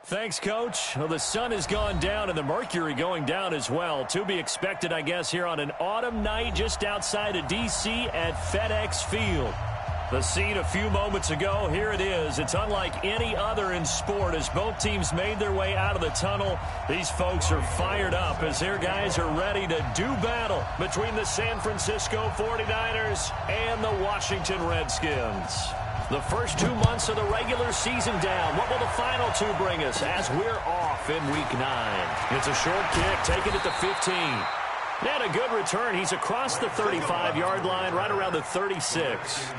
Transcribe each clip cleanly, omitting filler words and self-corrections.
Thanks, Coach. Well, the sun has gone down and the mercury going down as well. To be expected, I guess, here on an autumn night just outside of D.C. at FedEx Field. The scene a few moments ago, here it is. It's unlike any other in sport as both teams made their way out of the tunnel. These folks are fired up as their guys are ready to do battle between the San Francisco 49ers and the Washington Redskins. The first 2 months of the regular season down. What will the final two bring us as we're off in Week 9? It's a short kick, taken at the 15. And a good return. He's across the 35-yard line, right around the 36.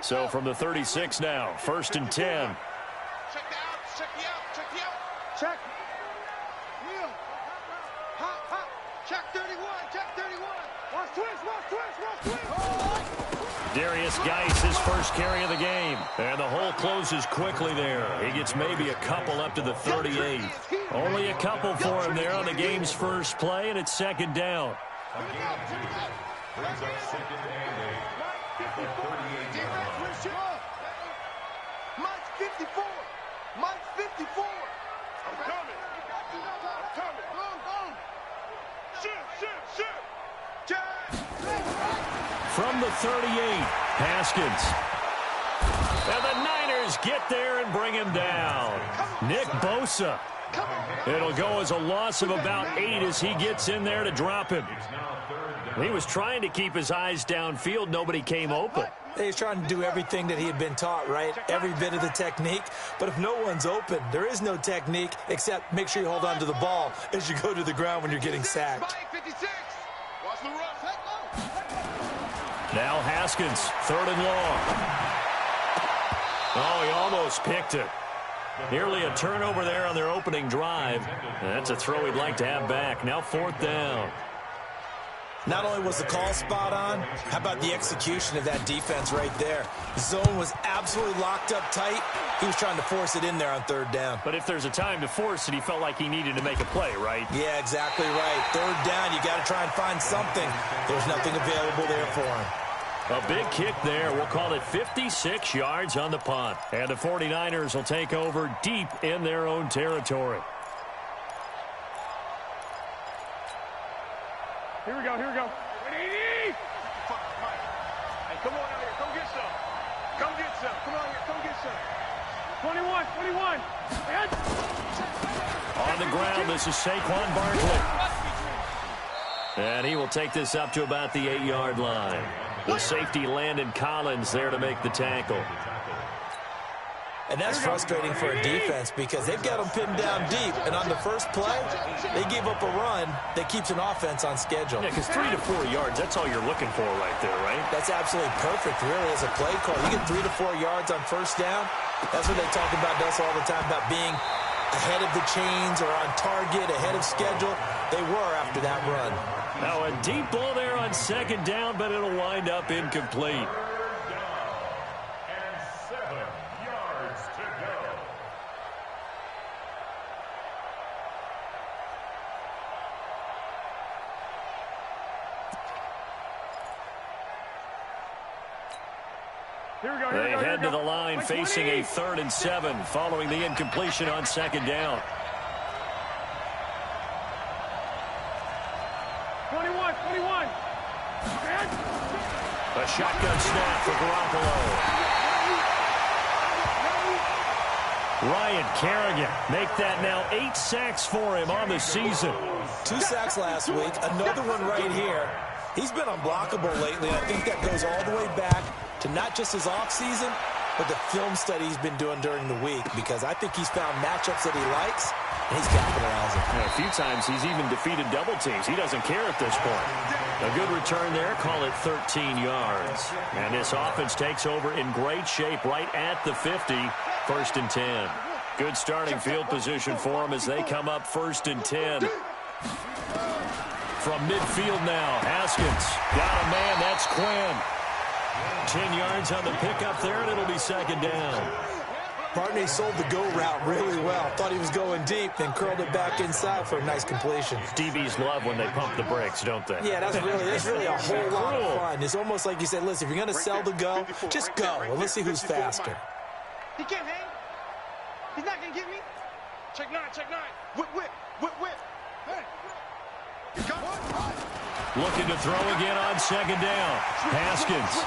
So from the 36 now, 1st and 10. Check the out, check the out, check the out. Check. Wheel. Hop, hop. Check 31, check 31. Watch twist. Darius Geis, his first carry of the game. And the hole closes quickly there. He gets maybe a couple up to the 38. Only a couple for him there on the game's first play, and it's 2nd down. Brings up 2nd and 8. The 38-yard line. Mike's 54. Mike's 54. I'm coming. Boom. Shoot. From the 38, Haskins. And the Niners get there and bring him down. Nick Bosa. It'll go as a loss of about 8 as he gets in there to drop him. He was trying to keep his eyes downfield. Nobody came open. He's trying to do everything that he had been taught, right? Every bit of the technique. But if no one's open, there is no technique except make sure you hold on to the ball as you go to the ground when you're getting sacked. Now Haskins, 3rd and long. Oh, he almost picked it. Nearly a turnover there on their opening drive. That's a throw he'd like to have back. Now 4th down. Not only was the call spot on, how about the execution of that defense right there? The zone was absolutely locked up tight. He was trying to force it in there on 3rd down. But if there's a time to force it, he felt like he needed to make a play, right? Yeah, exactly right. 3rd down, you got to try and find something. There's nothing available there for him. A big kick there. We'll call it 56 yards on the punt. And the 49ers will take over deep in their own territory. Here we go. Hey, come on out here. Come get some. Come on here. Come get some. 21. On the ground, this is Saquon Barkley. And he will take this up to about the 8-yard line. The safety Landon Collins there to make the tackle. And that's frustrating for a defense because they've got them pinned down deep. And on the first play, they gave up a run that keeps an offense on schedule. Yeah, because 3 to 4 yards, that's all you're looking for right there, right? That's absolutely perfect, really, as a play call. You get 3 to 4 yards on 1st down. That's what they talk about us all the time, about being ahead of the chains or on target, ahead of schedule. They were after that run. Now a deep ball there on 2nd down, but it'll wind up incomplete. They head to the line facing a 3rd and 7 following the incompletion on 2nd down. 21. A shotgun snap for Garoppolo. Ryan Kerrigan make that now 8 sacks for him on the season. 2 sacks last week, another one right here. He's been unblockable lately. I think that goes all the way back to not just his offseason, but the film study he's been doing during the week, because I think he's found matchups that he likes, and he's capitalizing. A few times he's even defeated double teams. He doesn't care at this point. A good return there, call it 13 yards. And this offense takes over in great shape right at the 50, 1st and 10. Good starting field position for them as they come up 1st and 10. From midfield now, Haskins got a man, that's Quinn. 10 yards on the pickup there, and it'll be 2nd down. Partner, he sold the go route really well. Thought he was going deep, then curled it back inside for a nice completion. DBs love when they pump the brakes, don't they? Yeah, that's really a whole lot of fun. It's almost like you said, listen, if you're going to sell the go, just go. Well, let's see who's faster. He can't hang. He's not going to get me. Check nine, check nine. Whip, whip, whip, whip. Hey. Looking to throw again on second down. Haskins.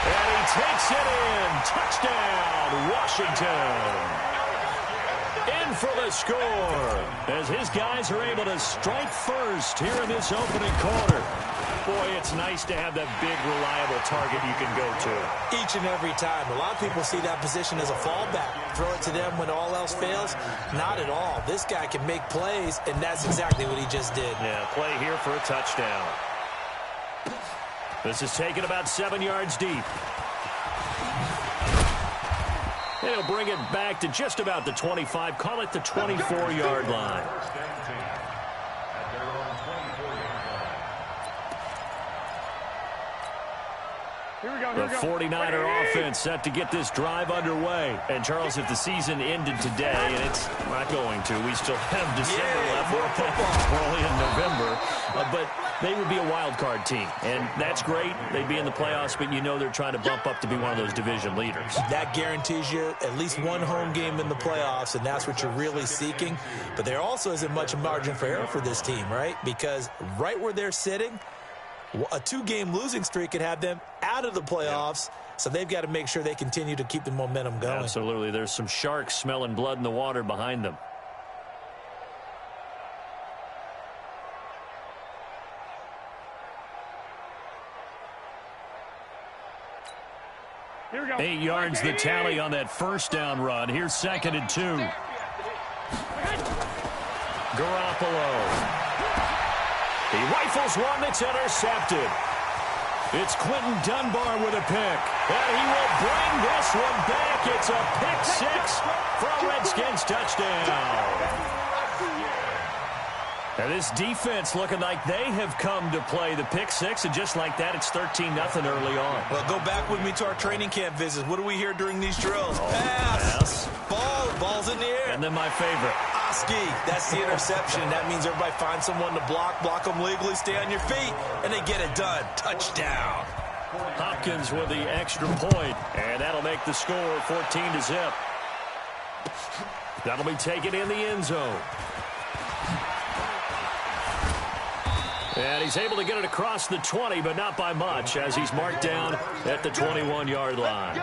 And he takes it in. Touchdown, Washington. In for the score as his guys are able to strike first here in this opening quarter. Boy, it's nice to have that big, reliable target you can go to. Each and every time. A lot of people see that position as a fallback. Throw it to them when all else fails. Not at all. This guy can make plays, and that's exactly what he just did. Yeah, play here for a touchdown. This is taken about 7 yards deep. And he'll bring it back to just about the 25. Call it the 24-yard line. The 49er offense set to get this drive underway. And, Charles, if the season ended today, and it's not going to, we still have December left. We're only in November. But they would be a wild card team. And that's great. They'd be in the playoffs, but you know they're trying to bump up to be one of those division leaders. That guarantees you at least one home game in the playoffs, and that's what you're really seeking. But there also isn't much margin for error for this team, right? Because right where they're sitting, a 2-game losing streak could have them out of the playoffs, so they've got to make sure they continue to keep the momentum going. Absolutely. There's some sharks smelling blood in the water behind them. Here we go. 8 yards the tally on that first down run. Here's 2nd and 2. Garoppolo. He rifles one that's intercepted. It's Quentin Dunbar with a pick. And he will bring this one back. It's a pick 6 for a Redskins touchdown. And this defense looking like they have come to play the pick 6, and just like that, it's 13-0 early on. Well, go back with me to our training camp visits. What do we hear during these drills? Pass. Ball's in the air. And then my favorite. That's the interception. That means everybody finds someone to block them legally, stay on your feet, and they get it done. Touchdown. Hopkins with the extra point, and that'll make the score 14-0. That'll be taken in the end zone. And he's able to get it across the 20, but not by much, as he's marked down at the 21-yard line.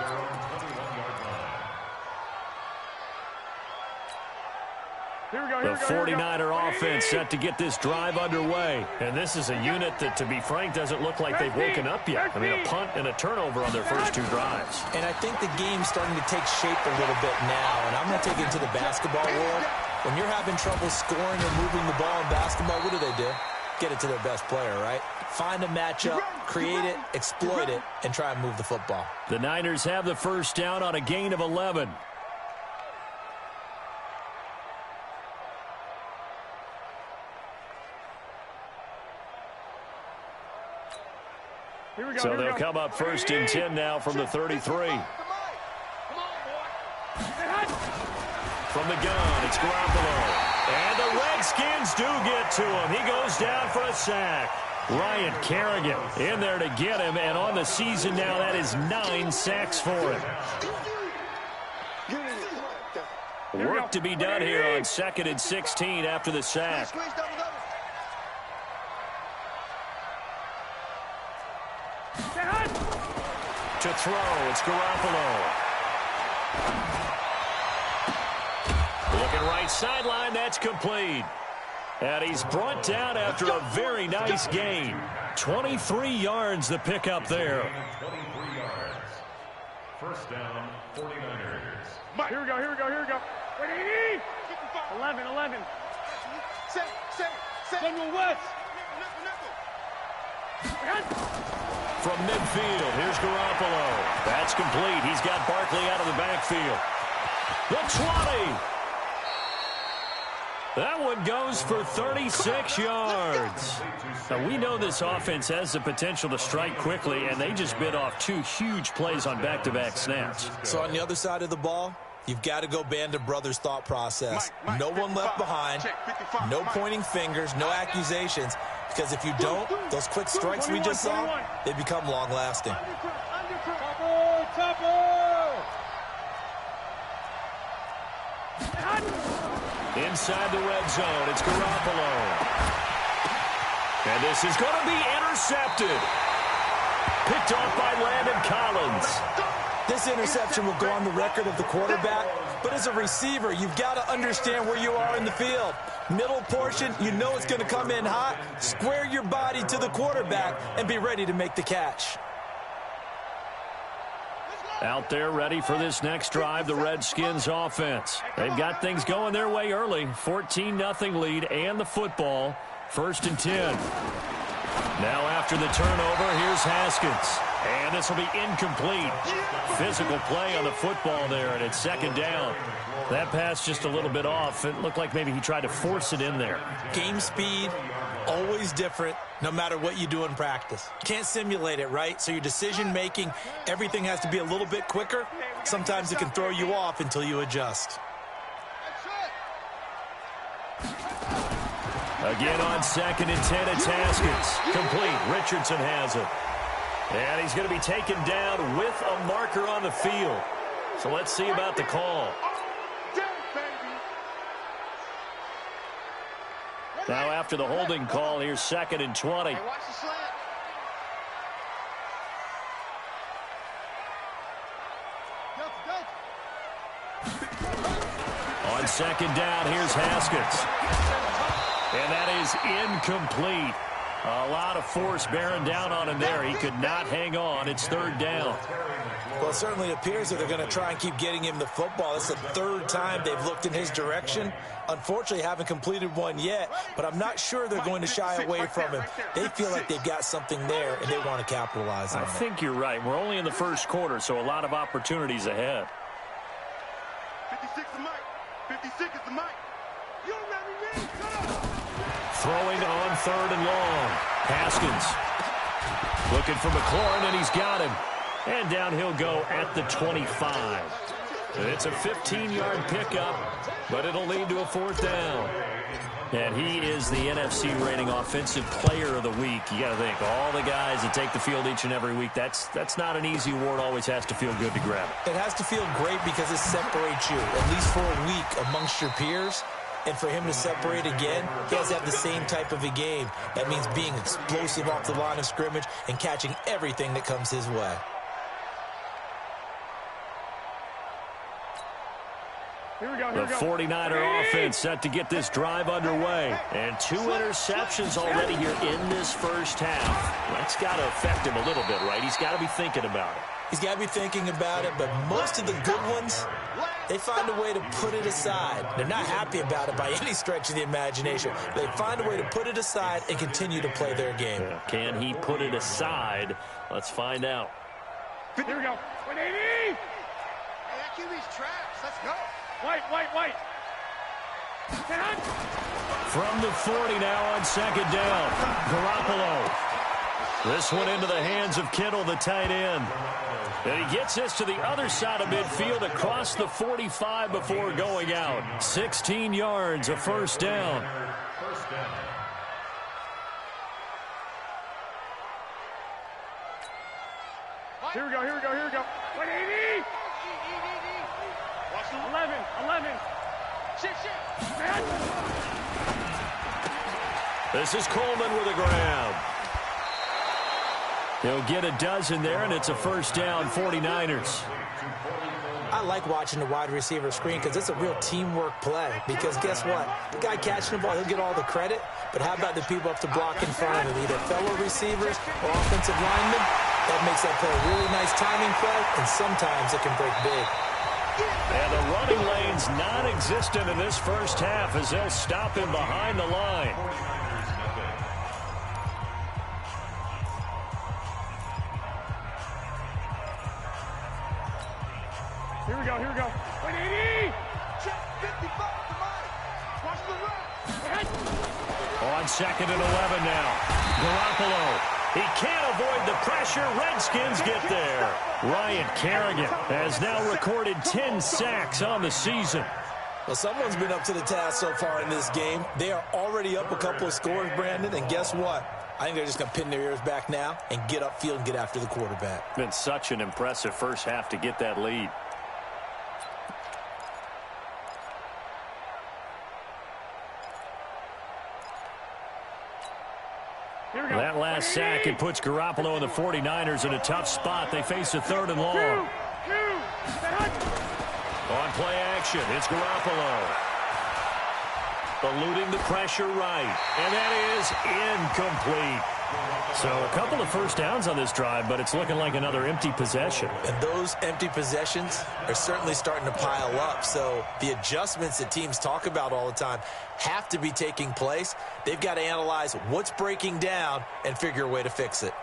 The 49er offense set to get this drive underway. And this is a unit that, to be frank, doesn't look like they've woken up yet. I mean, a punt and a turnover on their first 2 drives. And I think the game's starting to take shape a little bit now. And I'm going to take it into the basketball world. When you're having trouble scoring or moving the ball in basketball, what do? Get it to their best player, right? Find a matchup, create it, exploit it, and try and move the football. The Niners have the first down on a gain of 11. So they'll come up 1st and 10 now from the 33. From the gun, it's Garoppolo. And the Redskins do get to him. He goes down for a sack. Ryan Kerrigan in there to get him. And on the season now, that is 9 sacks for him. Work to be done here on 2nd and 16 after the sack. To throw, it's Garoppolo. Looking right sideline, that's complete. And he's brought down after a very nice gain. 23 yards the pickup there. 23 yards. First down, 49ers. Here we go. Ready? 11. Samuel West. From midfield, here's Garoppolo. That's complete. He's got Barkley out of the backfield. The 20. That one goes for 36 yards. Now, we know this offense has the potential to strike quickly, and they just bit off 2 huge plays on back-to-back snaps. So on the other side of the ball, you've got to go Band of Brothers thought process. No one left behind, no pointing fingers, no accusations, because if you don't, those quick strikes we just saw, they become long-lasting. Inside the red zone, it's Garoppolo. And this is going to be intercepted. Picked off by Landon Collins. This interception will go on the record of the quarterback, but as a receiver, you've got to understand where you are in the field. Middle portion, you know it's going to come in hot. Square your body to the quarterback and be ready to make the catch. Out there ready for this next drive, the Redskins offense. They've got things going their way early. 14-0 lead and the football. 1st and 10. Now after the turnover, here's Haskins. And this will be incomplete. Physical play on the football there, and it's 2nd down. That pass just a little bit off. It looked like maybe he tried to force it in there. Game speed, always different, no matter what you do in practice. Can't simulate it, right? So your decision-making, everything has to be a little bit quicker. Sometimes it can throw you off until you adjust. Again on 2nd and 10, it's Haskins. Complete. Richardson has it. And he's going to be taken down with a marker on the field. So let's see about the call. Now after the holding call, here's 2nd and 20. Hey, watch the slant. On 2nd down, here's Haskins. And that is incomplete. A lot of force bearing down on him there. He could not hang on. It's 3rd down. Well, it certainly appears that they're going to try and keep getting him the football. It's the 3rd time they've looked in his direction. Unfortunately, haven't completed one yet, but I'm not sure they're going to shy away from him. They feel like they've got something there, and they want to capitalize on it. I think you're right. We're only in the 1st quarter, so a lot of opportunities ahead. 56 is Mike. 56 is the Mike. You ready, man? Throwing on 3rd and long. Haskins looking for McLaurin, and he's got him. And down he'll go at the 25. It's a 15-yard pickup, but it'll lead to a 4th down. And he is the NFC rating Offensive Player of the Week. You got to think, all the guys that take the field each and every week, that's not an easy award. Always has to feel good to grab it. It has to feel great because it separates you, at least for a week, amongst your peers. And for him to separate again, he has to have the same type of a game. That means being explosive off the line of scrimmage and catching everything that comes his way. The 49er offense set to get this drive underway. And 2 interceptions already here in this 1st half. That's got to affect him a little bit, right? He's got to be thinking about it. He's got to be thinking about it, but most of the good ones, they find a way to put it aside. They're not happy about it by any stretch of the imagination. They find a way to put it aside and continue to play their game. Can he put it aside? Let's find out. Here we go. 180. Hey, that QB's traps. Let's go. White. From the 40 now on 2nd down. Garoppolo. This one into the hands of Kittle, the tight end. And he gets this to the other side of midfield across the 45 before going out. 16 yards, a 1st down. Here we go. 180. 11. Shit. This is Coleman with a grab. He'll get a dozen there, and it's a 1st down, 49ers. I like watching the wide receiver screen because it's a real teamwork play. Because guess what? The guy catching the ball, he'll get all the credit. But how about the people up to block in front of him? Either fellow receivers or offensive linemen. That makes that play a really nice timing play, and sometimes it can break big. And the running lane's non-existent in this 1st half as they'll stop him behind the line. Here we go. 180. Check 55 to Mike. Watch the run. On 2nd and 11 now. Garoppolo. He can't avoid the pressure. Redskins get there. Ryan Kerrigan has now recorded 10 sacks on the season. Well, someone's been up to the task so far in this game. They are already up a couple of scores, Brandon, and guess what? I think they're just going to pin their ears back now and get upfield and get after the quarterback. Been such an impressive first half to get that lead. That last sack, it puts Garoppolo and the 49ers in a tough spot. They face a 3rd and long. On play action, it's Garoppolo. Eluding the pressure right. And that is incomplete. So a couple of first downs on this drive, but it's looking like another empty possession. And those empty possessions are certainly starting to pile up. So the adjustments that teams talk about all the time have to be taking place. They've got to analyze what's breaking down and figure a way to fix it.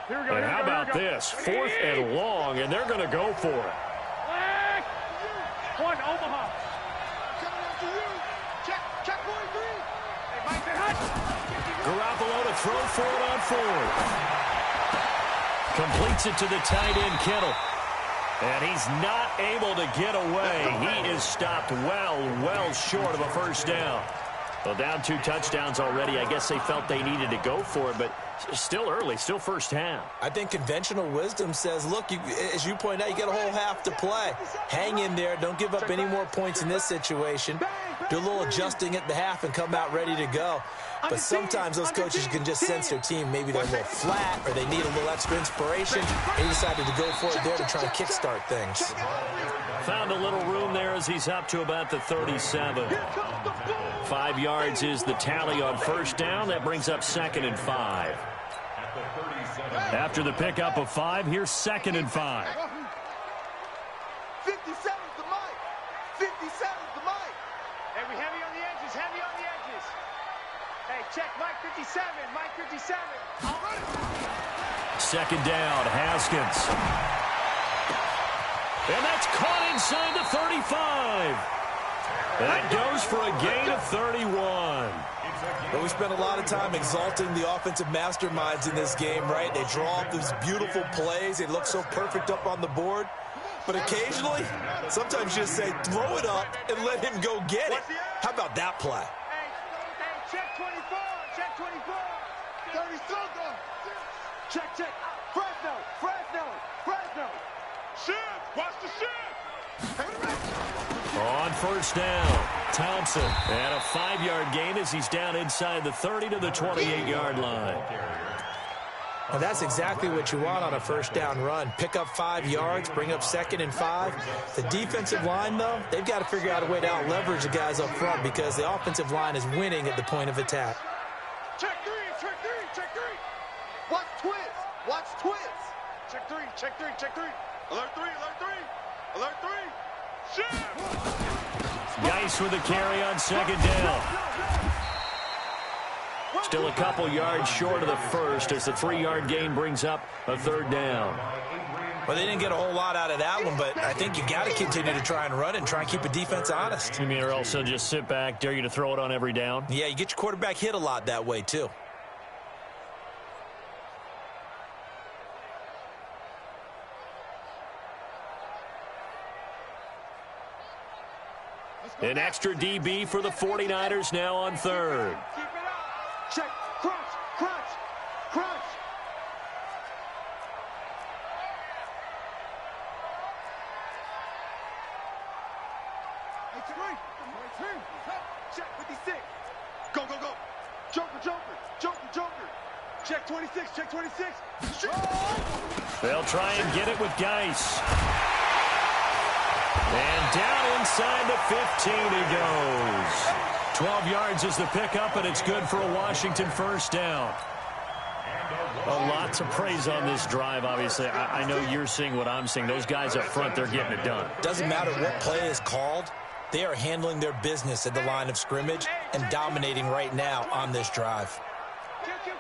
And how about this? 4th and long, and they're going to go for it. One, Omaha. Coming after you. Check 43. Garoppolo to throw for it on 4th. Completes it to the tight end, Kittle. And he's not able to get away. He is stopped well short of a first down. Well, down 2 touchdowns already. I guess they felt they needed to go for it, but still early, still first half. I think conventional wisdom says, look, as you point out, you got a whole half to play. Hang in there. Don't give up any more points in this situation. Do a little adjusting at the half and come out ready to go. But sometimes those coaches can just sense their team. Maybe they're a little flat or they need a little extra inspiration. They decided to go for it there to try and kickstart things. Found a little room there as he's up to about the 37. 5 yards is the tally on first down. That brings up 2nd and 5. After the pickup of 5, here's 2nd and 5. 57's the mic. 57's the mic. Hey, we heavy on the edges, heavy on the edges. Hey, check Mike 57, Mike 57. All right. 2nd down, Haskins. And that's caught inside the 35. That goes for a gain of 31. But we spent a lot of time exalting the offensive masterminds in this game, right? They draw up these beautiful plays. They look so perfect up on the board. But occasionally, sometimes you just say, throw it up and let him go get it. How about that play? Hey, check 24, check 24. 30 something. Check. Fresno. Shift, watch the shift. On first down, Thompson. And a 5-yard gain as he's down inside the 30 to the 28-yard line. Well, that's exactly what you want on a first down run. Pick up 5 yards, bring up 2nd and 5. The defensive line, though, they've got to figure out a way to out-leverage the guys up front because the offensive line is winning at the point of attack. Check three. Watch twist. Check three. Alert three. Shift. Geis with the carry on 2nd down. Still a couple yards short of the first as the 3-yard gain brings up a 3rd down. Well, they didn't get a whole lot out of that one, but I think you got to continue to try and run and try and keep a defense honest. You mean or also just sit back, dare you to throw it on every down? Yeah, you get your quarterback hit a lot that way, too. An extra DB for the 49ers now on 3rd. Keep it up. Check. Crunch. Check 56. Go. Joker. Check 26. They'll try and get it with Geis. And down inside the 15 he goes. 12 yards is the pickup, and it's good for a Washington first down. Well, lots of praise on this drive, obviously. I know you're seeing what I'm seeing. Those guys up front, they're getting it done. Doesn't matter what play is called. They are handling their business at the line of scrimmage and dominating right now on this drive.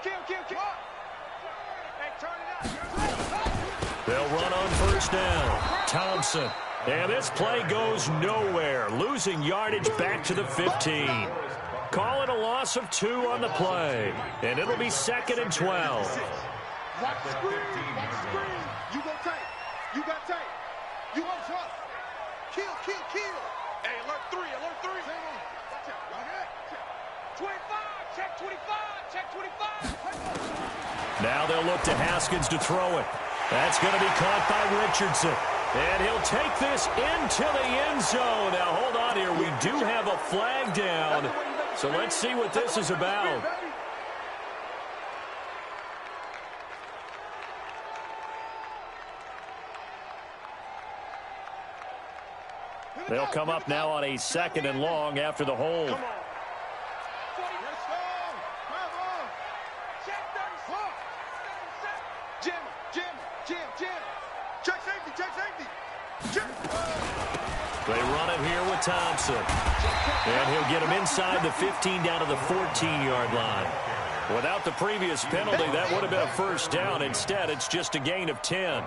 Kill. Hey, turn it up. They'll run on first down. Thompson. And this play goes nowhere, losing yardage back to the 15. Call it a loss of 2 on the play, and it'll be 2nd and 12. Watch the screen. Watch the screen. You go tight. You got tight. You go tough. Kill, kill, kill. Hey, alert 3, alert 3. Watch out. Y'all get it. 25. Check 25. Check 25. Now they'll look to Haskins to throw it. That's going to be caught by Richardson. And he'll take this into the end zone. Now, hold on here. We do have a flag down. So let's see what this is about. They'll come up now on a 2nd and long after the hold. They run it here with Thompson. And he'll get him inside the 15 down to the 14-yard line. Without the previous penalty, that would have been a first down. Instead, it's just a gain of 10.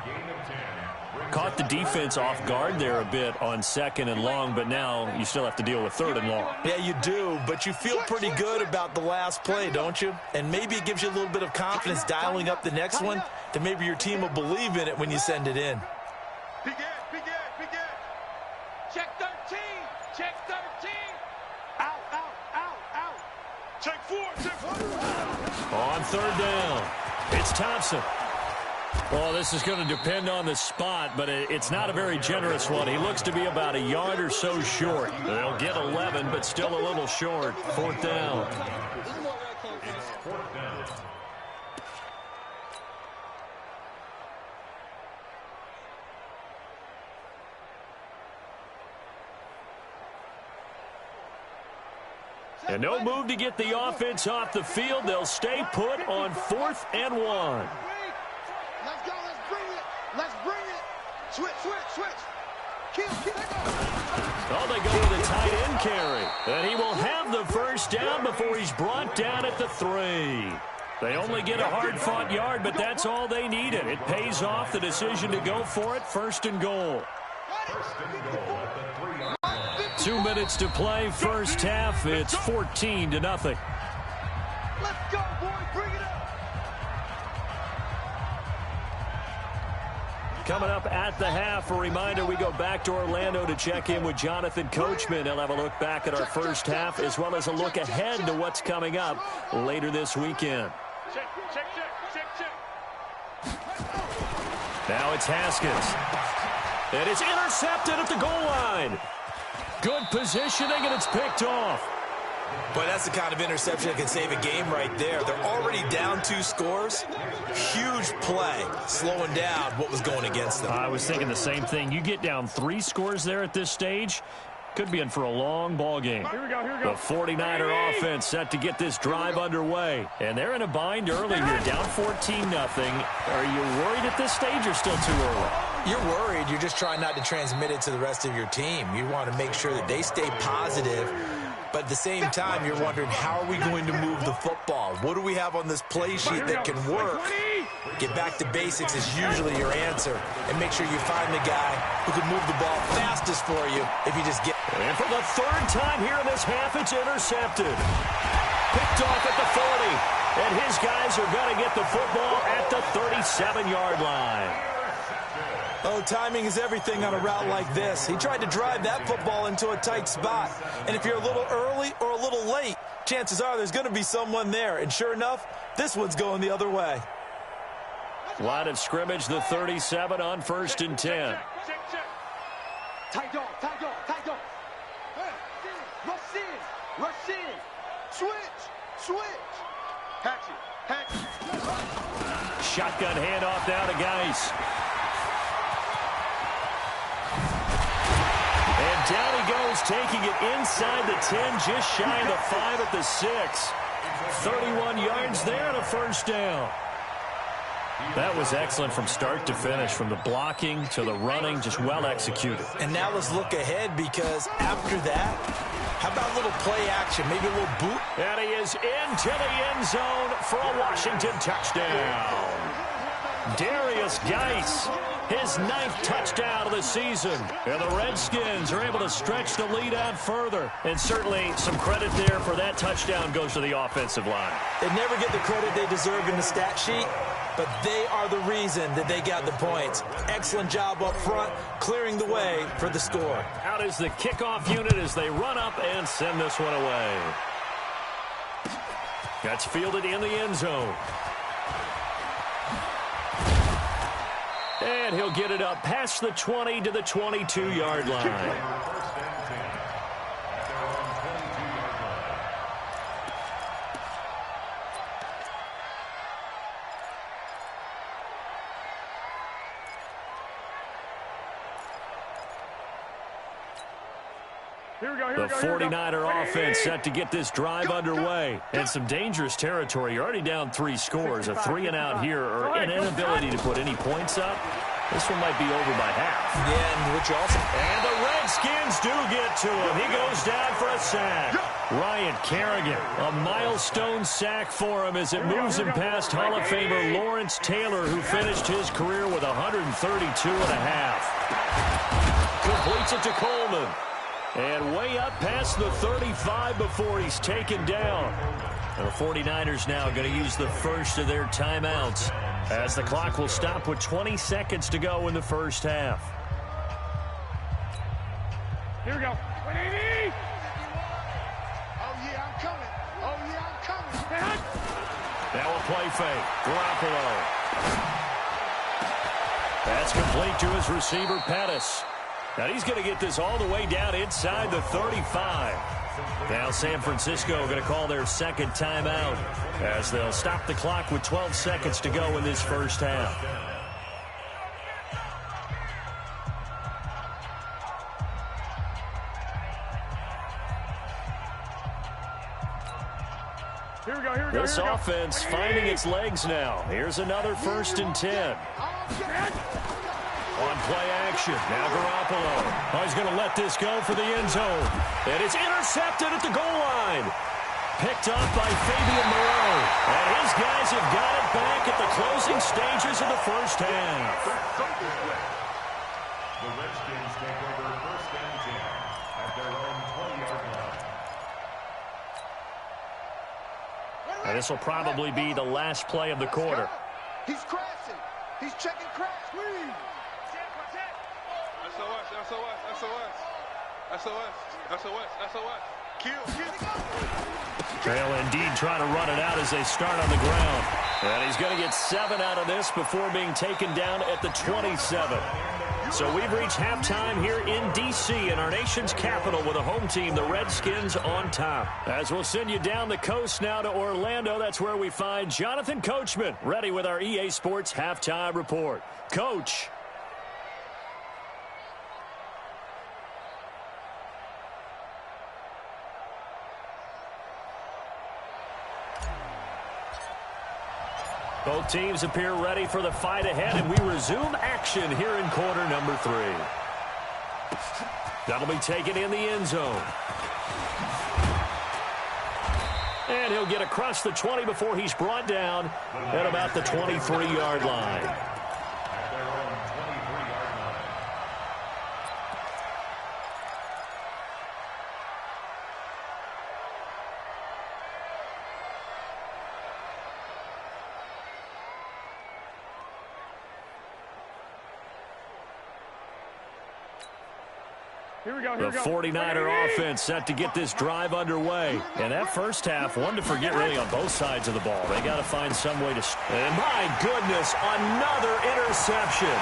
Caught the defense off guard there a bit on 2nd and long, but now you still have to deal with 3rd and long. Yeah, you do, but you feel pretty good about the last play, don't you? And maybe it gives you a little bit of confidence dialing up the next one, that maybe your team will believe in it when you send it in. Begin. Check 13. Check 13. Out. Check 4. Check 4. On 3rd down, it's Thompson. Well, this is going to depend on the spot, but it's not a very generous one. He looks to be about a yard or so short. They'll get 11, but still a little short. 4th down. And no move to get the offense off the field. They'll stay put on 4th and 1. Let's go. Let's bring it. Switch. Kill. Oh, they go with a tight end carry. And he will have the first down before he's brought down at the 3. They only get a hard-fought yard, but that's all they needed. It pays off the decision to go for it. 1st and goal. 2 minutes to play, first half. It's 14-0. Let's go, boys. Bring it up. Coming up at the half, a reminder, we go back to Orlando to check in with Jonathan Coachman. He'll have a look back at our first half as well as a look ahead to what's coming up later this weekend. Check. Now it's Haskins. And it's intercepted at the goal line. Good positioning, and it's picked off. Boy, that's the kind of interception that can save a game right there. They're already down 2 scores. Huge play, slowing down what was going against them. I was thinking the same thing. You get down 3 scores there at this stage, could be in for a long ball game. Here we go. The 49er offense set to get this drive underway. And they're in a bind early here, down 14-0. Are you worried at this stage or still too early? You're worried. You're just trying not to transmit it to the rest of your team. You want to make sure that they stay positive. But at the same time, you're wondering, how are we going to move the football? What do we have on this play sheet that can work? Get back to basics is usually your answer. And make sure you find the guy who can move the ball fastest for you if you just get... And for the 3rd time here in this half, it's intercepted. Picked off at the 40. And his guys are going to get the football at the 37-yard line. Oh, timing is everything on a route like this. He tried to drive that football into a tight spot. And if you're a little early or a little late, chances are there's going to be someone there. And sure enough, this one's going the other way. Line of scrimmage, the 37 on 1st and 10. Tight dog. Rush in. Switch. Hatch it. Shotgun handoff now to Geis. And down he goes, taking it inside the 10, just shy of the 5 at the 6. 31 yards there and a first down. That was excellent from start to finish, from the blocking to the running, just well executed. And now let's look ahead, because after that, how about a little play action, maybe a little boot? And he is into the end zone for a Washington touchdown. Darius Geis His 9th touchdown of the season. And the Redskins are able to stretch the lead out further. And certainly some credit there for that touchdown goes to the offensive line. They never get the credit they deserve in the stat sheet, but they are the reason that they got the points. Excellent job up front, clearing the way for the score. Out is the kickoff unit as they run up and send this one away. That's fielded in the end zone. And he'll get it up past the 20 to the 22-yard line. The 49er offense set to get this drive underway. And some dangerous territory. You're already down 3 scores. A 3-and-out here or an inability to put any points up. This one might be over by half. And the Redskins do get to him. He goes down for a sack. Ryan Kerrigan, a milestone sack for him as it moves him past Hall of Famer Lawrence Taylor, who finished his career with 132.5. Completes it to Coleman. And way up past the 35 before he's taken down. And the 49ers now going to use the first of their timeouts as the clock will stop with 20 seconds to go in the first half. Here we go. 180. Oh, yeah, I'm coming. Oh, yeah, I'm coming. Now a play fake. Garoppolo. That's complete to his receiver, Pettis. Now he's going to get this all the way down inside the 35. Now San Francisco going to call their second timeout as they'll stop the clock with 12 seconds to go in this first half. This offense finding its legs now. Here's another 1st and 10. On play action, now Garoppolo. Oh, he's going to let this go for the end zone. And it's intercepted at the goal line. Picked up by Fabian Moreau. And his guys have got it back at the closing stages of the first half. The Redskins take over 1st and 10 at their own 20-yard line. And this will probably be the last play of the quarter. He's crashing. He's checking crash. SOS. Kill. They'll indeed try to run it out as they start on the ground. And he's going to get 7 out of this before being taken down at the 27. So we've reached halftime here in D.C. in our nation's capital with a home team, the Redskins, on top. As we'll send you down the coast now to Orlando, that's where we find Jonathan Coachman, ready with our EA Sports halftime report. Coach. Both teams appear ready for the fight ahead, and we resume action here in quarter number 3. That'll be taken in the end zone. And he'll get across the 20 before he's brought down at about the 23-yard line. The 49er offense set to get this drive underway. And that first half, one to forget really on both sides of the ball. They got to find some way to... And my goodness, another interception.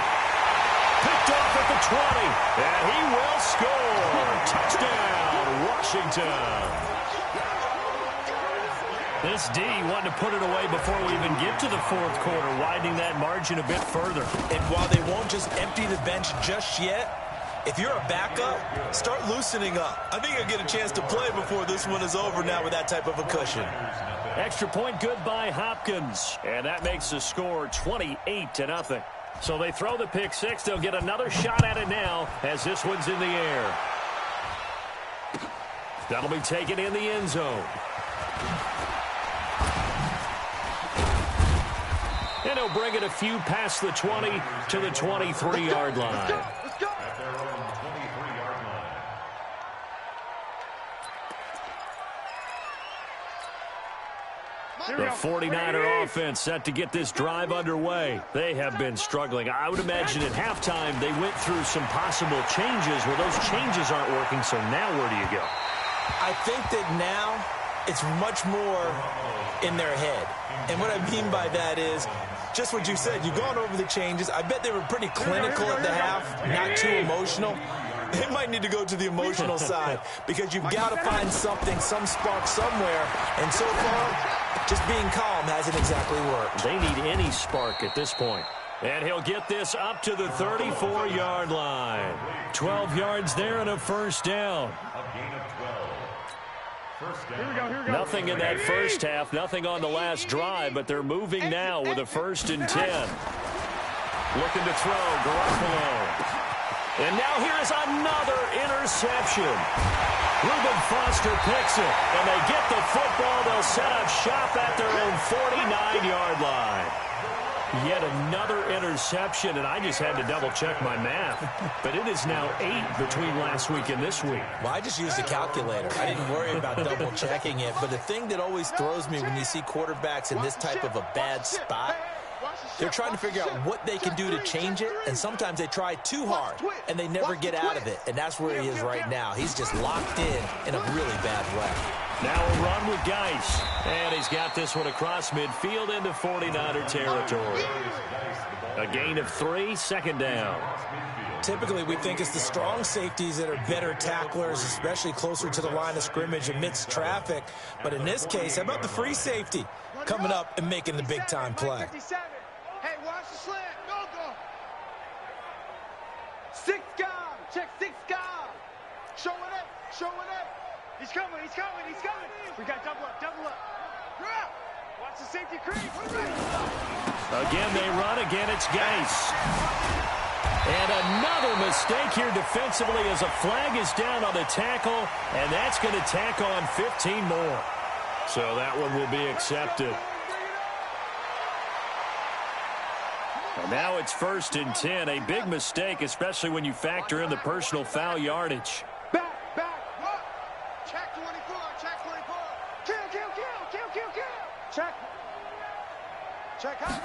Picked off at the 20. And he will score. Touchdown, Washington. This D wanting to put it away before we even get to the fourth quarter, widening that margin a bit further. And while they won't just empty the bench just yet, if you're a backup, start loosening up. I think you'll get a chance to play before this one is over now with that type of a cushion. Extra point good by Hopkins. And that makes the score 28-0. So they throw the pick six. They'll get another shot at it now as this one's in the air. That'll be taken in the end zone. And And he'll bring it a few past the 20 to the 23-yard line. At their own 23-yard line. The 49er offense set to get this drive underway. They have been struggling. I would imagine at halftime they went through some possible changes. Well, those changes aren't working, so now where do you go? I think that now it's much more in their head. And what I mean by that is just what you said. You've gone over the changes. I bet they were pretty clinical at the half, not too emotional. They might need to go to the emotional side because you've got to find something, some spark somewhere. And so far, just being calm hasn't exactly worked. They need any spark at this point. And he'll get this up to the 34-yard line. 12 yards there and a first down. A gain of 12. First down. Here we go. Nothing in that first half, nothing on the last drive, but they're moving now with a 1st and 10. Looking to throw, Garoppolo. And now here's another interception. Reuben Foster picks it, and they get the football. They'll set up shop at their own 49-yard line. Yet another interception, and I just had to double-check my math. But it is now 8 between last week and this week. Well, I just used a calculator. I didn't worry about double-checking it. But the thing that always throws me when you see quarterbacks in this type of a bad spot, they're trying to figure out what they can do to change it, and sometimes they try too hard, and they never get out of it. And that's where he is right now. He's just locked in a really bad way. Now a run with Geis. And he's got this one across midfield into 49er territory. A gain of 3, 2nd down. Typically, we think it's the strong safeties that are better tacklers, especially closer to the line of scrimmage amidst traffic. But in this case, how about the free safety coming up and making the big-time play? Hey, watch the slant. Go. 6 guard. Check 6 guard. Show it up. He's coming. We got double up. Watch the safety creep. Again, they run. Again, it's Geis. And another mistake here defensively as a flag is down on the tackle, and that's going to tack on 15 more. So that one will be accepted. And now it's 1st and 10. A big mistake, especially when you factor in the personal foul yardage. Back. What? Check 24. Kill. Check out.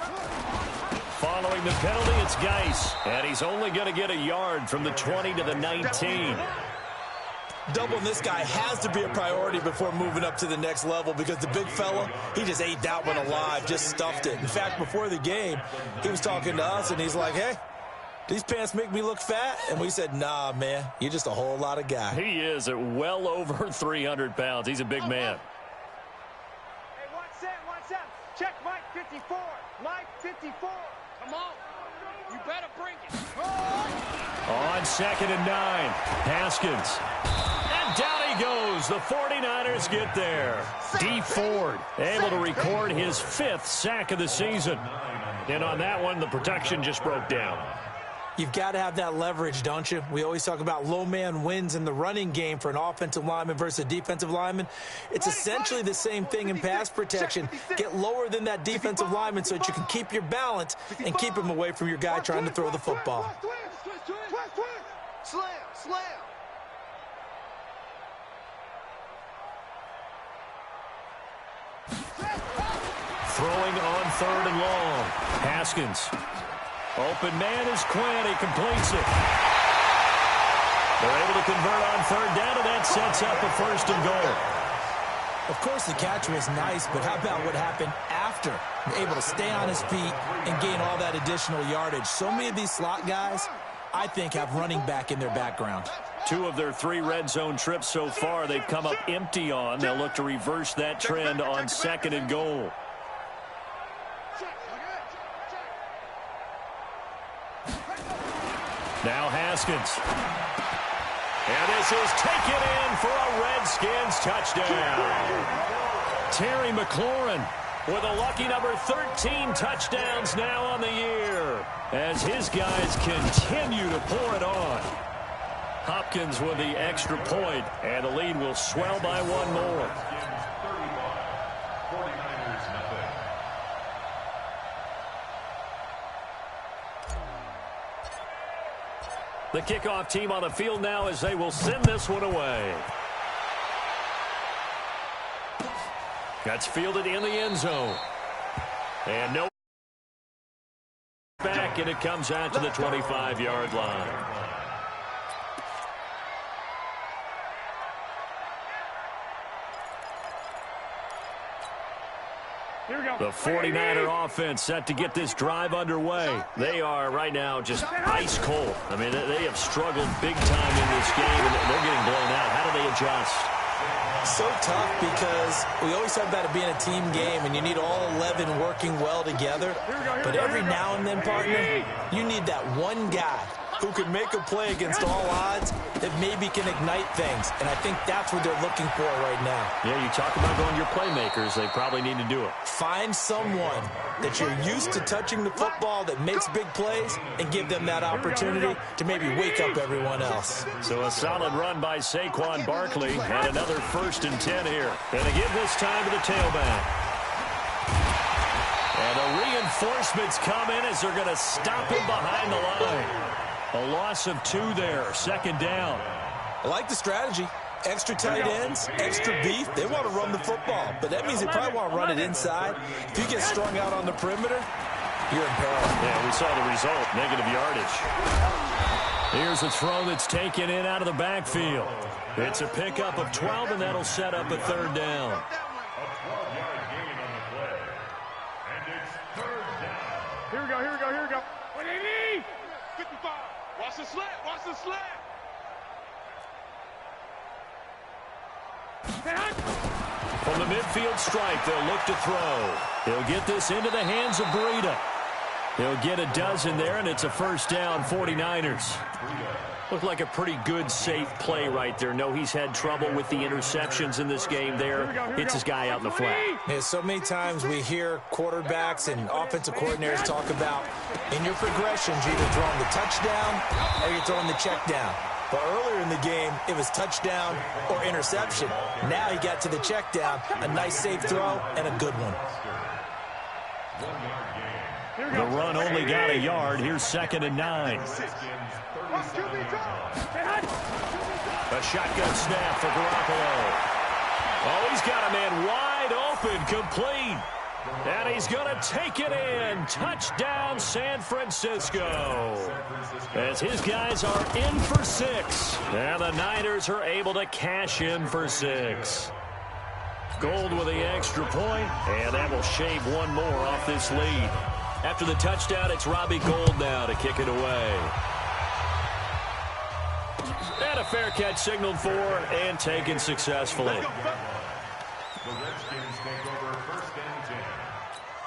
Following the penalty, it's Geis. And he's only going to get a yard from the 20 to the 19. Doubling this guy has to be a priority before moving up to the next level because the big fella, he just ate that one alive, just stuffed it. In fact, before the game, he was talking to us, and he's like, hey, these pants make me look fat? And we said, nah, man, you're just a whole lot of guy. He is at well over 300 pounds. He's a big man. Hey, watch that. Check Mike 54. Mike 54. Come on. You better bring it. On 2nd and 9, Haskins. And down he goes. The 49ers get there. D. Ford able to record his 5th sack of the season. And on that one, the protection just broke down. You've got to have that leverage, don't you? We always talk about low man wins in the running game for an offensive lineman versus a defensive lineman. It's essentially the same thing in pass protection. Get lower than that defensive lineman so that you can keep your balance and keep him away from your guy trying to throw the football. Slam. Throwing on 3rd and long. Haskins. Open man is Quinn. He completes it. They're able to convert on 3rd down, and that sets up a 1st and goal. Of course, the catch was nice, but how about what happened after? Able to stay on his feet and gain all that additional yardage. So many of these slot guys, I think, have running back in their background. 2 of their 3 red zone trips so far they've come up empty on. They'll look to reverse that trend on 2nd and goal. Now Haskins. And this is taken in for a Redskins touchdown. Terry McLaurin with a lucky number 13 touchdowns now on the year as his guys continue to pour it on. Hopkins with the extra point, and the lead will swell by 1 more. 49ers nothing. The kickoff team on the field now as they will send this one away. That's fielded in the end zone. And no back, and it comes out to the 25-yard line. The 49er offense set to get this drive underway. They are right now just ice cold. I mean, they have struggled big time in this game, and they're getting blown out. How do they adjust? So tough because we always talk about it being a team game, and you need all 11 working well together. But every now and then, partner, you need that one guy who can make a play against all odds that maybe can ignite things. And I think that's what they're looking for right now. Yeah, you talk about going to your playmakers. They probably need to do it. Find someone that you're used to touching the football that makes big plays and give them that opportunity to maybe wake up everyone else. So a solid run by Saquon Barkley and another 1st and 10 here. And again this time to the tailback. And the reinforcements come in as they're going to stop him behind the line. A loss of 2 there, 2nd down. I like the strategy. Extra tight ends, extra beef. They want to run the football, but that means they probably want to run it inside. If you get strung out on the perimeter, you're in peril. Yeah, we saw the result, negative yardage. Here's a throw that's taken in out of the backfield. It's a pickup of 12, and that'll set up a 3rd down. A 12-yard gain on the play. And it's 3rd down. Here we go. What do you need? 55. Watch the slant. From the midfield stripe, they'll look to throw. He'll get this into the hands of Breida. He'll get a dozen there, and it's a 1st down, 49ers. Looked like a pretty good, safe play right there. No, he's had trouble with the interceptions in this game there. Hits his guy out in the flat. Yeah, so many times we hear quarterbacks and offensive coordinators talk about in your progressions, you're either throwing the touchdown or you're throwing the check down. But earlier in the game, it was touchdown or interception. Now he got to the check down, a nice safe throw, and a good one. The run only got a yard. Here's 2nd and 9. A shotgun snap for Garoppolo. Oh, he's got a man wide open, complete. And he's going to take it in. Touchdown, San Francisco. As his guys are in for 6. And the Niners are able to cash in for 6. Gold with the extra point, and that will shave one more off this lead. After the touchdown, it's Robbie Gould now to kick it away. And a fair catch signaled for and taken successfully. The Redskins take over 1st and 10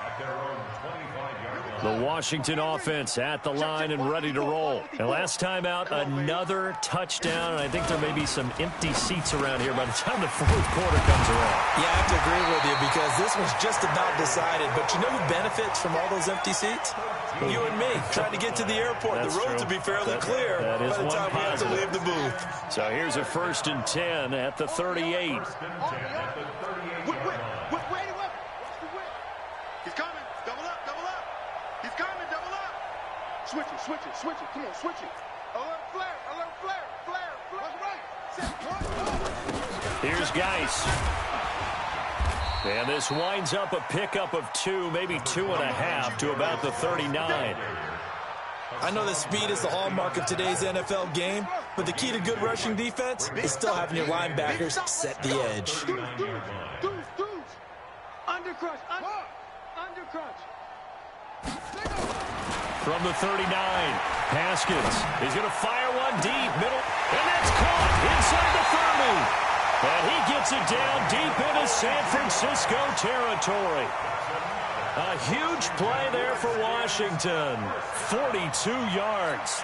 at their own 25-yard line. The Washington offense at the line and ready to roll. And last time out, another touchdown. And I think there may be some empty seats around here by the time the 4th quarter comes around. Yeah, I have to agree with you because this was just about decided. But you know who benefits from all those empty seats? You and me, trying to get to the airport. That's the roads true. will be fairly clear that is by the time we have to leave the booth. So here's a 1st and 10 at the 38. He's coming. Double up. He's coming. Double up. Switch it. Come on, switch it. Alert flare. What's right? Set. Here's Geis. And this winds up a pickup of 2, maybe 2.5 to about the 39. I know that speed is the hallmark of today's NFL game, but the key to good rushing defense is still having your linebackers set the edge. Dudes. Undercrush. From the 39, Haskins is going to fire one deep, middle, and that's caught inside the 30. And he gets it down deep into San Francisco territory. A huge play there for Washington. 42 yards.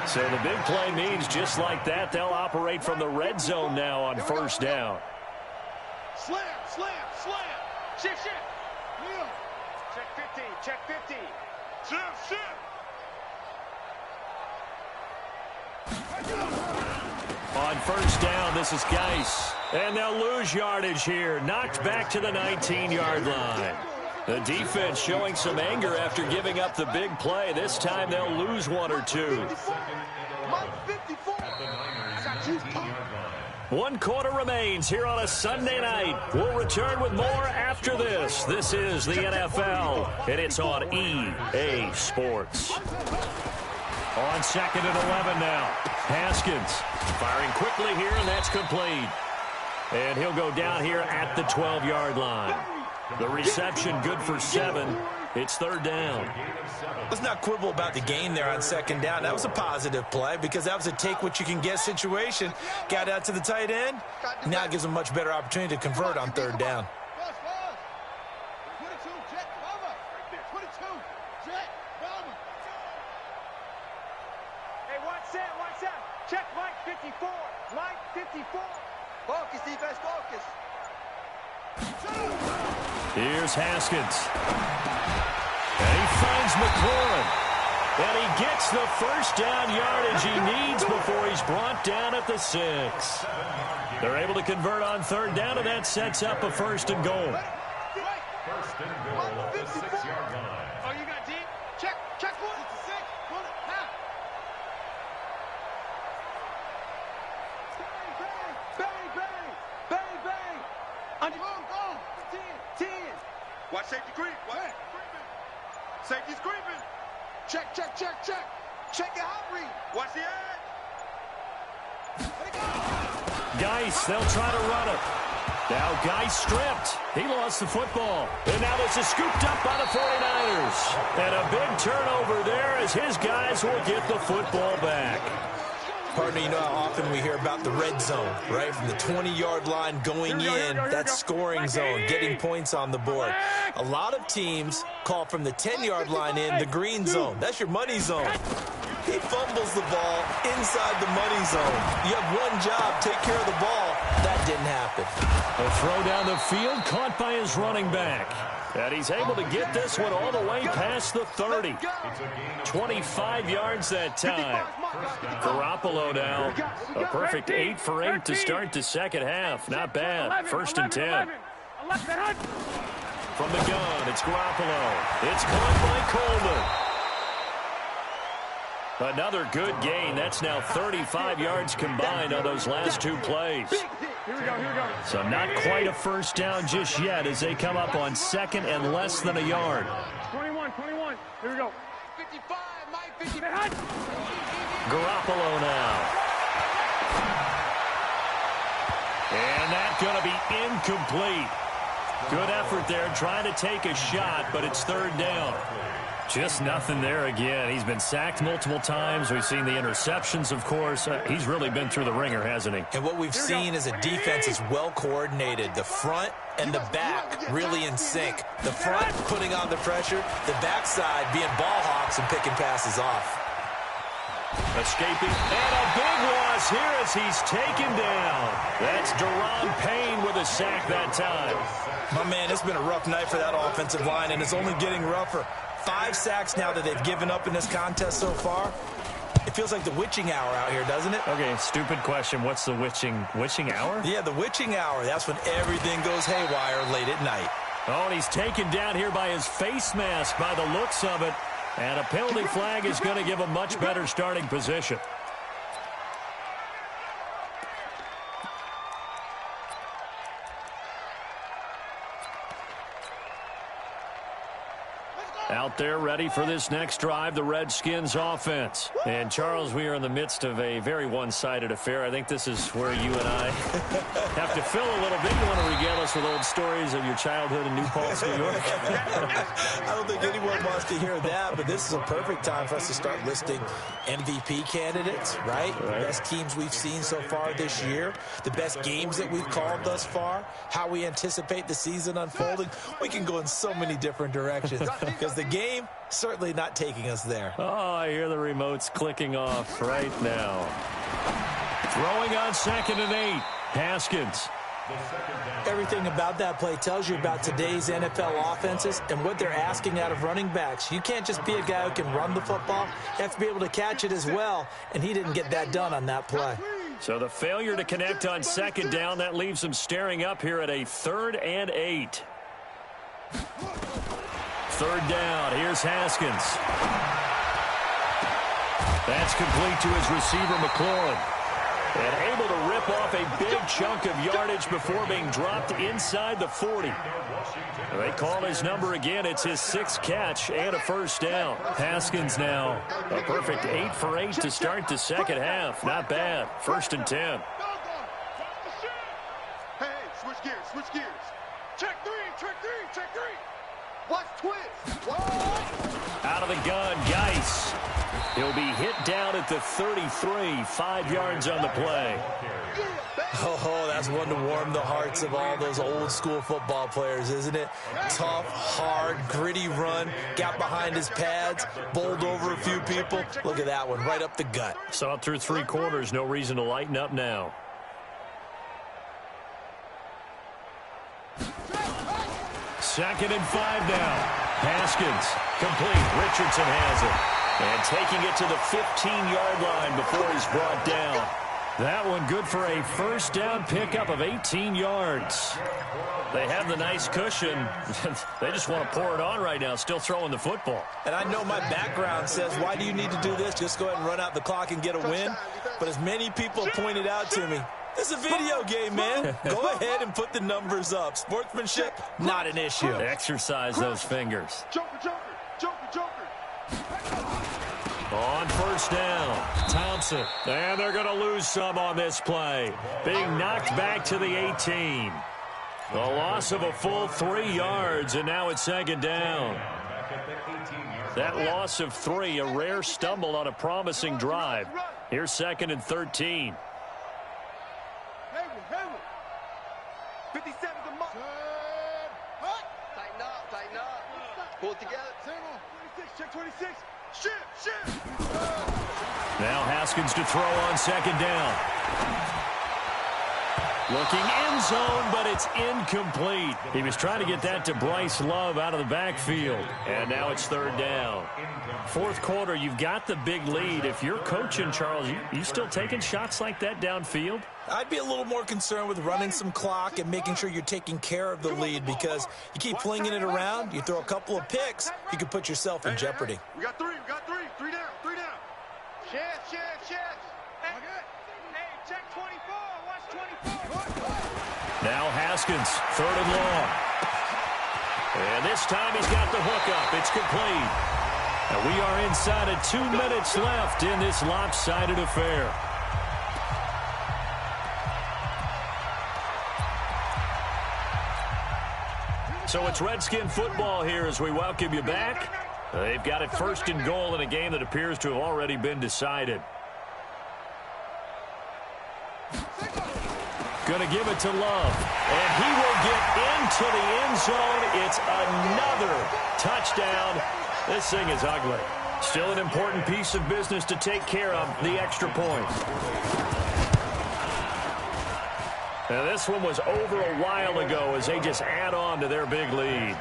So the big play means just like that, they'll operate from the red zone now on 1st down. Slam. Shift. Yeah. Check 50. Shift. On 1st down, this is Geis. And they'll lose yardage here. Knocked back to the 19-yard line. The defense showing some anger after giving up the big play. This time they'll lose 1 or 2. 54. At the Niners' I got you. 19-yard line. 1 quarter remains here on a Sunday night. We'll return with more after this. This is the NFL, and it's on EA Sports. On 2nd and 11 now. Haskins firing quickly here, and that's complete. And he'll go down here at the 12-yard line. The reception good for 7. It's 3rd down. Let's not quibble about the game there on 2nd down. That was a positive play because that was a take-what-you-can-get situation. Got out to the tight end. Now it gives him a much better opportunity to convert on 3rd down. 22, jet cover. 22, jet cover. Hey, watch that. Check Mike 54. Mike 54. Focus, defense, focus. Here's Haskins. And he finds McLaurin. And he gets the first down yardage he needs before he's brought down at the 6. They're able to convert on 3rd down, and that sets up a 1st and goal. 1st and goal at the 6-yard line. Oh, you got deep? Check one. It's a 6. Pull it. Half. Bang. Under. Go. 10. Watch safety creep. What? Safety's creeping. Check. Check your hot read. Watch the edge. Geis, they'll try to run it. Now Geis stripped. He lost the football. And now this is scooped up by the 49ers. And a big turnover there as his guys will get the football back. Partner, you know how often we hear about the red zone, right? From the 20-yard line going in, that scoring zone, getting points on the board. A lot of teams call from the 10-yard line in the green zone. That's your money zone. He fumbles the ball inside the money zone. You have one job, take care of the ball. That didn't happen. A throw down the field caught by his running back. And he's able to get this one all the way past the 30. 25 yards that time. Garoppolo now. A perfect 8 for 8 to start the 2nd half. Not bad. 1st and 10. From the gun, it's Garoppolo. It's caught by Coleman. Another good gain. That's now 35 yards combined on those last 2 plays. Here we go. So not quite a 1st down just yet as they come up on 2nd and less than a yard. 21. Here we go. 55, Mike 55. Garoppolo now. And that's going to be incomplete. Good effort there trying to take a shot, but it's 3rd down. Just nothing there again. He's been sacked multiple times. We've seen the interceptions, of course. He's really been through the ringer, hasn't he? And what we've seen is a defense is well coordinated. The front and the back really in sync. The front putting on the pressure, the backside being ball hawks and picking passes off. Escaping, and a big loss here as he's taken down. That's Deron Payne with a sack that time. My man, it's been a rough night for that offensive line, and it's only getting rougher. 5 sacks now that they've given up in this contest so far. It feels like the witching hour out here, doesn't it? Okay, stupid question. What's the witching hour? Yeah, the witching hour. That's when everything goes haywire late at night. Oh, and he's taken down here by his face mask by the looks of it. And a penalty flag is going to give a much better starting position. Out there ready for this next drive, the Redskins offense. And, Charles, we are in the midst of a very one-sided affair. I think this is where you and I have to fill a little bit. You want to regale us with old stories of your childhood in New Paltz, New York? I don't think anyone wants to hear that, but this is a perfect time for us to start listing MVP candidates, right? The best teams we've seen so far this year, the best games that we've called thus far, how we anticipate the season unfolding. We can go in so many different directions because the game certainly not taking us there. Oh, I hear the remotes clicking off right now. Throwing on 2nd and 8. Haskins. Everything about that play tells you about today's NFL offenses and what they're asking out of running backs. You can't just be a guy who can run the football. You have to be able to catch it as well, and he didn't get that done on that play. So the failure to connect on 2nd down, that leaves him staring up here at a 3rd and 8. 3rd down. Here's Haskins. That's complete to his receiver, McLaurin. And able to rip off a big chunk of yardage before being dropped inside the 40. They call his number again. It's his 6th catch and a first down. Haskins now a perfect 8 for 8 to start the second half. Not bad. 1st and 10. Hey, switch gears. Check three. Watch twist. What? Out of the gun, Geis. He'll be hit down at the 33, 5 yards on the play. Oh, that's one to warm the hearts of all those old school football players, isn't it? Tough, hard, gritty run, got behind his pads, bowled over a few people. Look at that one, right up the gut. Saw it through 3 quarters, no reason to lighten up now. Second and 5 now. Haskins, complete. Richardson has it. And taking it to the 15-yard line before he's brought down. That one good for a first down pickup of 18 yards. They have the nice cushion. They just want to pour it on right now, still throwing the football. And I know my background says, why do you need to do this? Just go ahead and run out the clock and get a win. But as many people pointed out to me, this is a video game, man. Go ahead and put the numbers up. Sportsmanship, not an issue. Exercise those fingers. Joker. On first down, Thompson. And they're going to lose some on this play. Being knocked back to the 18. A loss of a full 3 yards, and now it's 2nd down. That loss of 3, a rare stumble on a promising drive. Here's 2nd and 13. 57 the mark. Tighten up. Pull it together. 26, check 26. Shift. Now Haskins to throw on 2nd down. Looking end zone, but it's incomplete. He was trying to get that to Bryce Love out of the backfield. And now it's 3rd down. 4th quarter, you've got the big lead. If you're coaching, Charles, you still taking shots like that downfield? I'd be a little more concerned with running some clock and making sure you're taking care of the lead, because you keep flinging it around, you throw a couple of picks, you could put yourself in jeopardy. We got three. 3 down. Shift. Hey, check 24. Watch 24. Now Haskins, 3rd and long. And this time he's got the hookup. It's complete. And we are inside of 2 minutes left in this lopsided affair. So it's Redskin football here as we welcome you back. They've got it 1st and goal in a game that appears to have already been decided. Going to give it to Love. And he will get into the end zone. It's another touchdown. This thing is ugly. Still an important piece of business to take care of, the extra point. Now this one was over a while ago as they just add on to their big lead.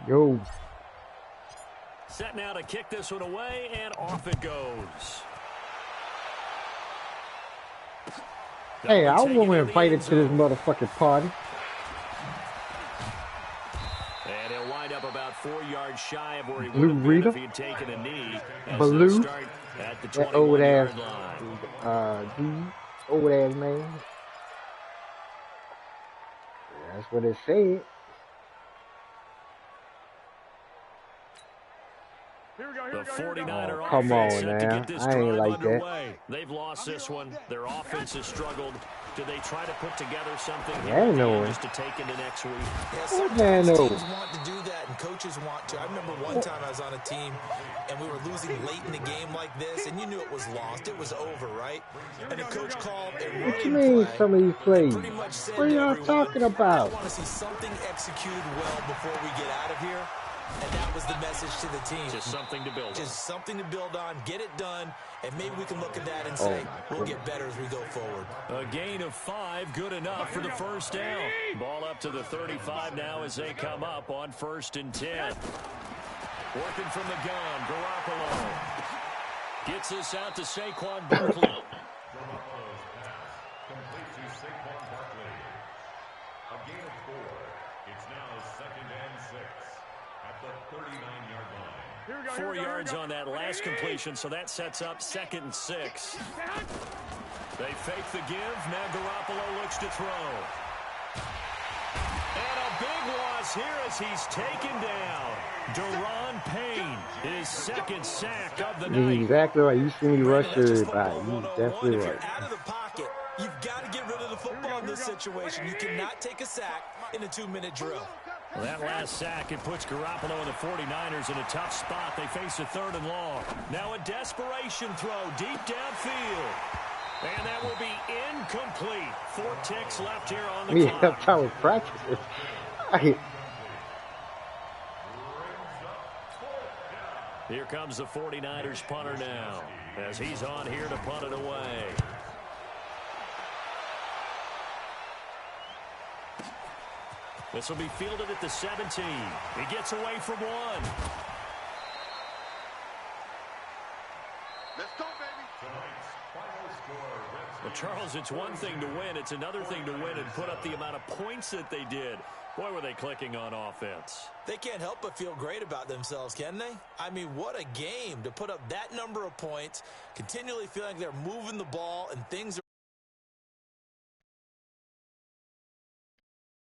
Yo. Set now to kick this one away, and off it goes. Hey, I want to invite it to this motherfucking party. And he'll wind up about 4 yards shy of where he Blue would have been Rita? if he had taken a knee. Blue? At the That old ass, 21-yard line. old ass man. That's what it said. The 49er Come offense on, set to man. get this I ain't drive like underway. They've lost this one. Their offense has struggled. Do they try to put together something Yeah, I know it. just to take into next week? Yeah, What sometimes man, no? teams want to do that and coaches want to. I remember one time I was on a team and we were losing late in the game like this, and you knew it was lost. It was over, right? And the coach called a What you running mean play. some of these plays? Pretty much said What are to y'all everyone, talking about? I want to see something executed well before we get out of here. And that was the message to the team. Just something to build on. Just something to build on, get it done, and maybe we can look at that and say, we'll get better as we go forward. A gain of 5, good enough for the first down. Ball up to the 35 now as they come up on 1st and 10. Working from the gun, Garoppolo. Gets this out to Saquon Barkley. Garoppolo's pass complete to Saquon Barkley. A gain of 4. It's now 2nd and 6 at the 39-yard line. 4 yards on that last completion, so that sets up 2nd and 6. They fake the give. Now Garoppolo looks to throw. And a big loss here as he's taken down. Deron Payne, his 2nd sack of the night. Exactly right. You see me rush everybody. You definitely If right. you're out of the pocket, you've got to get rid of the football in this situation. You cannot take a sack in a 2-minute drill. Well, that last sack, it puts Garoppolo and the 49ers in a tough spot. They face a 3rd and long. Now a desperation throw deep downfield. And that will be incomplete. 4 ticks left here on the clock. That's how we practice it. Here comes the 49ers punter now as he's on here to punt it away. This will be fielded at the 17. He gets away from 1. Let's go, baby. Tonight's final score, Well, Charles, it's one thing to win. It's another thing to win and put up the amount of points that they did. Boy, were they clicking on offense. They can't help but feel great about themselves, can they? I mean, what a game to put up that number of points, continually feeling like they're moving the ball and things are